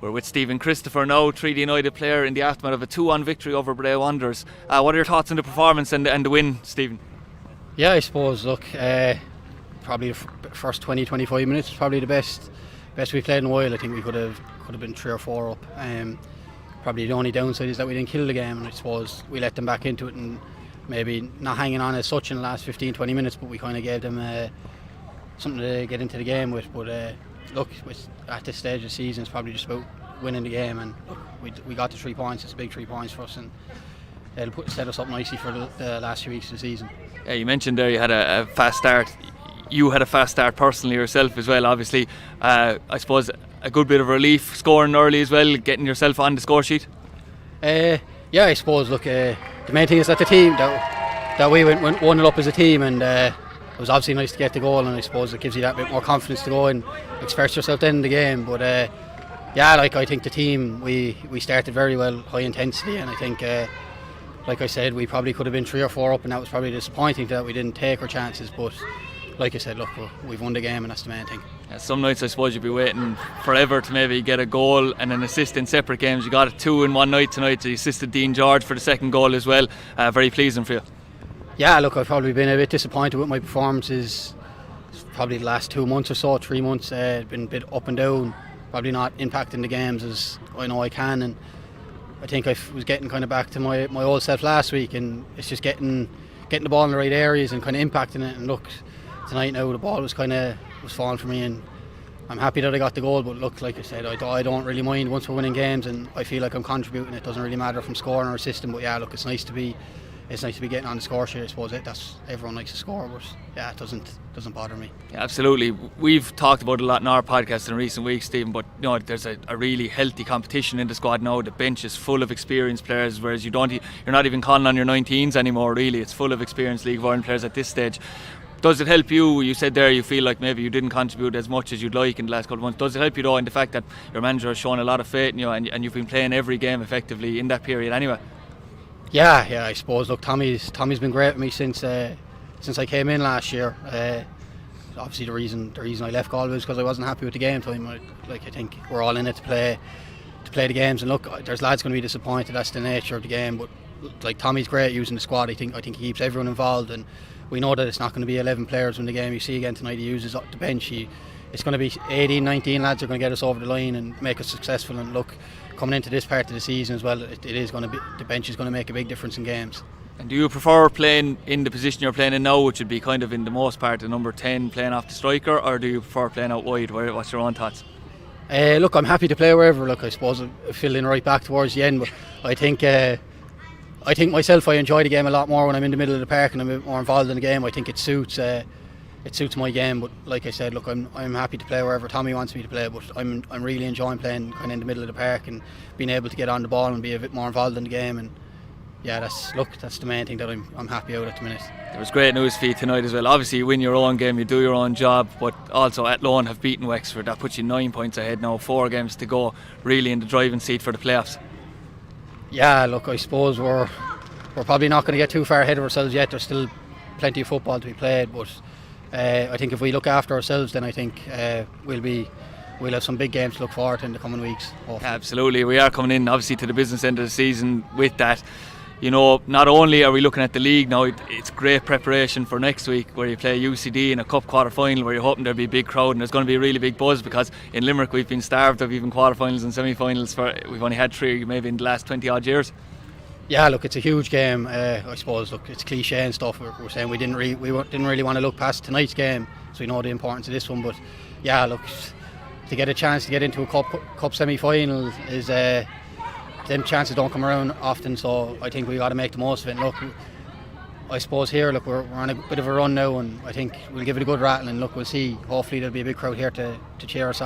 We're with Stephen Christopher now, Treaty United player in the aftermath of a 2-1 victory over Bray Wanderers. What are your thoughts on the performance and the win, Stephen? Yeah, I suppose, probably the first 20-25 minutes was probably the best we played in a while. I think we could have been 3 or 4 up. Probably the only downside is that we didn't kill the game, and I suppose we let them back into it and maybe not hanging on as such in the last 15-20 minutes, but we kind of gave them something to get into the game with. But at this stage of the season, it's probably just about winning the game, and we got the 3 points. It's a big 3 points for us, and it'll set us up nicely for the last few weeks of the season. Yeah, you mentioned there you had a fast start. You had a fast start personally yourself as well, obviously. I suppose a good bit of relief scoring early as well, getting yourself on the score sheet. Yeah, I suppose. The main thing is that the team that we went 1-0 up as a team, and it was obviously nice to get the goal, and I suppose it gives you that bit more confidence to go and express yourself then in the game. But I think the team we started very well, high intensity, and I think like I said, we probably could have been 3 or 4 up, and that was probably disappointing that we didn't take our chances. But like I said, we've won the game, and that's the main thing. Yeah, some nights I suppose you'd be waiting forever to maybe get a goal and an assist in separate games. You got it 2 in one night tonight. You assisted Dean George for the second goal as well. Very pleasing for you. Yeah, I've probably been a bit disappointed with my performances. Probably the last 2 months or so, 3 months, been a bit up and down. Probably not impacting the games as I know I can, and I think I was getting kind of back to my old self last week, and it's just getting the ball in the right areas and kind of impacting it. And tonight now the ball was falling for me, and I'm happy that I got the goal. But like I said, I don't really mind once we're winning games, and I feel like I'm contributing. It doesn't really matter from scoring or assisting. But it's nice to be getting on the score sheet. I suppose that's everyone likes to score, but it doesn't bother me. Yeah, absolutely. We've talked about it a lot in our podcast in recent weeks, Stephen, but there's a really healthy competition in the squad now. The bench is full of experienced players, whereas you're not even calling on your 19s anymore, really. It's full of experienced League of Ireland players at this stage. Does it help you? You said there you feel like maybe you didn't contribute as much as you'd like in the last couple of months. Does it help you though in the fact that your manager has shown a lot of faith in you, and you've been playing every game effectively in that period anyway? Yeah, I suppose. Tommy's been great with me since I came in last year. Obviously the reason I left Galway was because I wasn't happy with the game time. I think we're all in it to play the games, and there's lads going to be disappointed. That's the nature of the game. But Tommy's great using the squad. I think he keeps everyone involved, and we know that it's not going to be 11 players when the game. You see again tonight, he uses up the bench. It's going to be 18, 19 lads are going to get us over the line and make us successful. And coming into this part of the season as well, the bench is going to make a big difference in games. And do you prefer playing in the position you're playing in now, which would be kind of in the most part the number 10 playing off the striker, or do you prefer playing out wide? What's your own thoughts? I'm happy to play wherever. I suppose I fill in right back towards the end, but I think myself, I enjoy the game a lot more when I'm in the middle of the park and I'm a bit more involved in the game. I think it suits my game. But like I said, I'm happy to play wherever Tommy wants me to play. But I'm really enjoying playing kind of in the middle of the park and being able to get on the ball and be a bit more involved in the game. And that's the main thing that I'm happy out at the minute. There was great news for you tonight as well. Obviously you win your own game, you do your own job, but also Athlone have beaten Wexford. That puts you 9 points ahead now, 4 games to go, really in the driving seat for the playoffs. Yeah, I suppose we're probably not going to get too far ahead of ourselves yet. There's still plenty of football to be played, but I think if we look after ourselves, then I think we'll have some big games to look forward to in the coming weeks. Absolutely, we are coming in obviously to the business end of the season with that. Not only are we looking at the league now, it's great preparation for next week where you play UCD in a cup quarter-final where you're hoping there'll be a big crowd, and there's going to be a really big buzz because in Limerick we've been starved of even quarter-finals and semi-finals. We've only had 3 maybe in the last 20 odd years. Yeah, it's a huge game. I suppose it's cliche and stuff. We're saying we didn't really want to look past tonight's game, so we know the importance of this one. But to get a chance to get into a cup semi-final is them chances don't come around often, so I think we got to make the most of it. And I suppose here we're on a bit of a run now, and I think we'll give it a good rattle, and we'll see. Hopefully there'll be a big crowd here to cheer us on.